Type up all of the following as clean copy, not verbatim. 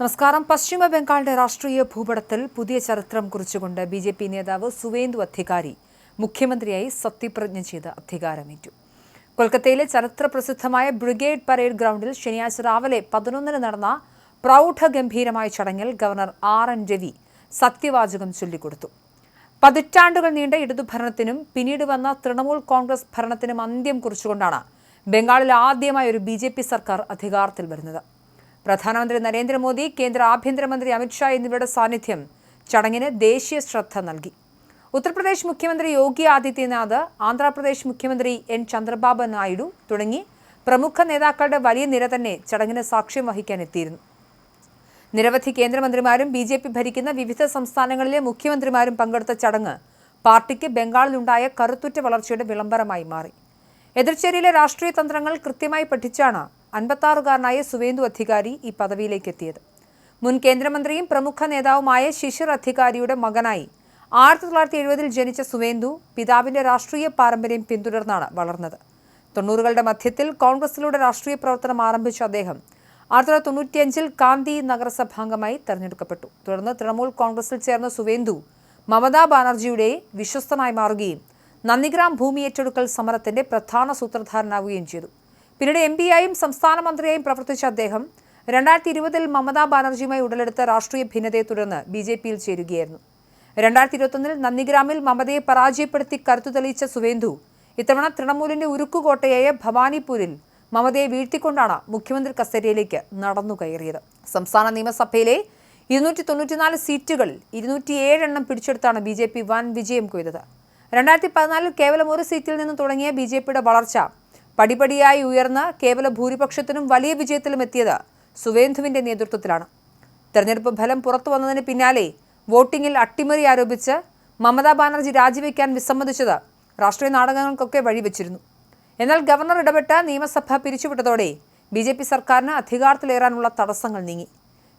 നമസ്കാരം. പശ്ചിമ ബംഗാളിന്റെ രാഷ്ട്രീയ ഭൂപടത്തിൽ പുതിയ ചരിത്രം കുറിച്ചുകൊണ്ട് ബി.ജെ.പി. നേതാവ് സുവേന്ദു അധികാരി മുഖ്യമന്ത്രിയായി സത്യപ്രതിജ്ഞ ചെയ്ത് അധികാരമേറ്റു. കൊൽക്കത്തയിലെ ചരിത്രപ്രസിദ്ധമായ ബ്രിഗേഡ് പരേഡ് ഗ്രൗണ്ടിൽ ശനിയാഴ്ച രാവിലെ 11-ന് നടന്ന പ്രൗഢഗംഭീരമായ ചടങ്ങിൽ ഗവർണർ R.N. രവി സത്യവാചകം ചൊല്ലിക്കൊടുത്തു. പതിറ്റാണ്ടുകൾ നീണ്ട ഇടതുഭരണത്തിനും പിന്നീട് വന്ന തൃണമൂൽ കോൺഗ്രസ് ഭരണത്തിനും അന്ത്യം കുറിച്ചുകൊണ്ടാണ് ബംഗാളിൽ ആദ്യമായി ഒരു ബി.ജെ.പി. സർക്കാർ അധികാരത്തിൽ വരുന്നത്. പ്രധാനമന്ത്രി നരേന്ദ്രമോദി, കേന്ദ്ര ആഭ്യന്തരമന്ത്രി അമിത്ഷാ എന്നിവരുടെ സാന്നിധ്യം ചടങ്ങിന് ദേശീയ ശ്രദ്ധ നൽകി. ഉത്തർപ്രദേശ് മുഖ്യമന്ത്രി യോഗി ആദിത്യനാഥ്, ആന്ധ്രാപ്രദേശ് മുഖ്യമന്ത്രി N. ചന്ദ്രബാബു നായിഡു തുടങ്ങി പ്രമുഖ നേതാക്കളുടെ വലിയ നിര തന്നെ ചടങ്ങിന് സാക്ഷ്യം വഹിക്കാനെത്തിയിരുന്നു. നിരവധി കേന്ദ്രമന്ത്രിമാരും ബി.ജെ.പി. ഭരിക്കുന്ന വിവിധ സംസ്ഥാനങ്ങളിലെ മുഖ്യമന്ത്രിമാരും പങ്കെടുത്ത ചടങ്ങ് പാർട്ടിക്ക് ബംഗാളിലുണ്ടായ കരുത്തുറ്റ വളർച്ചയുടെ വിളംബരമായി മാറി. എതിർചേരിയിലെ രാഷ്ട്രീയ തന്ത്രങ്ങൾ കൃത്യമായി പഠിച്ചാണ് 56-കാരനായ സുവേന്ദു അധികാരി ഈ പദവിയിലേക്ക് എത്തിയത്. മുൻ കേന്ദ്രമന്ത്രിയും പ്രമുഖ നേതാവുമായ ശിശിർ അധികാരിയുടെ മകനായി 1970-ൽ ജനിച്ച സുവേന്ദു പിതാവിന്റെ രാഷ്ട്രീയ പാരമ്പര്യം പിന്തുടർന്നാണ് വളർന്നത്. 90-കളുടെ മധ്യത്തിൽ കോൺഗ്രസിലൂടെ രാഷ്ട്രീയ പ്രവർത്തനം ആരംഭിച്ച അദ്ദേഹം 1995-ൽ കാന്തി നഗരസഭാംഗമായി തെരഞ്ഞെടുക്കപ്പെട്ടു. തുടർന്ന് തൃണമൂൽ കോൺഗ്രസിൽ ചേർന്ന സുവേന്ദു മമതാ ബാനർജിയുടെ വിശ്വസ്തനായി മാറുകയും നന്ദിഗ്രാം ഭൂമി ഏറ്റെടുക്കൽ സമരത്തിന്റെ പ്രധാന സൂത്രധാരനാവുകയും ചെയ്തു. പിന്നീട് MP-യായും സംസ്ഥാന മന്ത്രിയായും പ്രവർത്തിച്ച അദ്ദേഹം 2020-ൽ മമതാ ബാനർജിയുമായി ഉടലെടുത്ത രാഷ്ട്രീയ ഭിന്നതയെ തുടർന്ന് ബി.ജെ.പിയിൽ ചേരുകയായിരുന്നു. 2021-ൽ നന്ദിഗ്രാമിൽ മമതയെ പരാജയപ്പെടുത്തി കരുത്തു തെളിയിച്ച സുവേന്ദു ഇത്തവണ തൃണമൂലിന്റെ ഉരുക്കുകോട്ടയായ ഭവാനിപൂരിൽ മമതയെ വീഴ്ത്തിക്കൊണ്ടാണ് മുഖ്യമന്ത്രി കസേരയിലേക്ക് നടന്നുകയറിയത്. സംസ്ഥാന നിയമസഭയിലെ 294 സീറ്റുകളിൽ 207 എണ്ണം പിടിച്ചെടുത്താണ് ബി.ജെ.പി. വൻ വിജയം കൊയ്തത്. 2014-ൽ കേവലം ഒരു സീറ്റിൽ നിന്ന് തുടങ്ങിയ ബി.ജെ.പിയുടെ വളർച്ച പടിപടിയായി ഉയർന്ന് കേവല ഭൂരിപക്ഷത്തിനും വലിയ വിജയത്തിലും എത്തിയത് സുവേന്ദുവിന്റെ നേതൃത്വത്തിലാണ്. തെരഞ്ഞെടുപ്പ് ഫലം പുറത്തു വന്നതിന് പിന്നാലെ വോട്ടിംഗിൽ അട്ടിമറി ആരോപിച്ച് മമതാ ബാനർജി രാജിവെക്കാൻ വിസമ്മതിച്ചത് രാഷ്ട്രീയ നാടകങ്ങൾക്കൊക്കെ വഴിവെച്ചിരുന്നു. എന്നാൽ ഗവർണർ ഇടപെട്ട് നിയമസഭ പിരിച്ചുവിട്ടതോടെ ബി.ജെ.പി. സർക്കാരിന് അധികാരത്തിലേറാനുള്ള തടസ്സങ്ങൾ നീങ്ങി.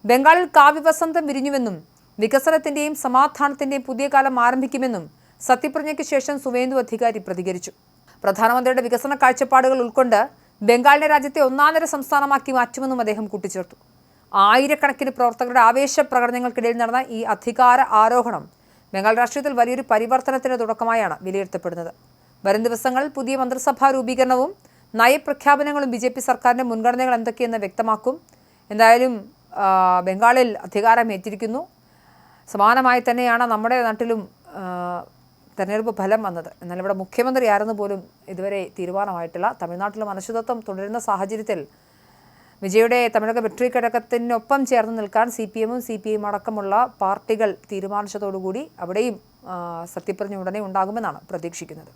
ബംഗാളിൽ കാവ്യവസന്തം വിരിഞ്ഞുവെന്നും വികസനത്തിന്റെയും സമാധാനത്തിന്റെയും പുതിയ കാലം ആരംഭിക്കുമെന്നും സത്യപ്രതിജ്ഞയ്ക്ക് ശേഷം സുവേന്ദു അധികാരി പ്രതികരിച്ചു. പ്രധാനമന്ത്രിയുടെ വികസന കാഴ്ചപ്പാടുകൾ ഉൾക്കൊണ്ട് ബംഗാളിനെ രാജ്യത്തെ ഒന്നാന്തര സംസ്ഥാനമാക്കി മാറ്റുമെന്നും അദ്ദേഹം കൂട്ടിച്ചേർത്തു. ആയിരക്കണക്കിന് പ്രവർത്തകരുടെ ആവേശ പ്രകടനങ്ങൾക്കിടയിൽ നടന്ന ഈ അധികാര ആരോഹണം ബംഗാൾ രാഷ്ട്രീയത്തിൽ വലിയൊരു പരിവർത്തനത്തിന് തുടക്കമായാണ് വിലയിരുത്തപ്പെടുന്നത്. വരും ദിവസങ്ങളിൽ പുതിയ മന്ത്രിസഭാ രൂപീകരണവും നയപ്രഖ്യാപനങ്ങളും ബി.ജെ.പി. സർക്കാരിന്റെ മുൻഗണനകൾ എന്തൊക്കെയെന്ന് വ്യക്തമാക്കും. എന്തായാലും ബംഗാളിൽ അധികാരമേറ്റിരിക്കുന്നു. സമാനമായി തന്നെയാണ് നമ്മുടെ നാട്ടിലും തെരഞ്ഞെടുപ്പ് ഫലം വന്നത്. എന്നാൽ ഇവിടെ മുഖ്യമന്ത്രി ആരെന്ന് പോലും ഇതുവരെ തീരുമാനമായിട്ടില്ല. തമിഴ്നാട്ടിലും അനിശ്ചിതത്വം തുടരുന്ന സാഹചര്യത്തിൽ വിജയുടെ തമിഴക വെട്രി കഴകത്തിനൊപ്പം ചേർന്ന് നിൽക്കാൻ CPM-ഉം CPI-യും അടക്കമുള്ള പാർട്ടികൾ തീരുമാനിച്ചതോടുകൂടി അവിടെയും സത്യപ്രതിജ്ഞ ഉടനെ ഉണ്ടാകുമെന്നാണ് പ്രതീക്ഷിക്കുന്നത്.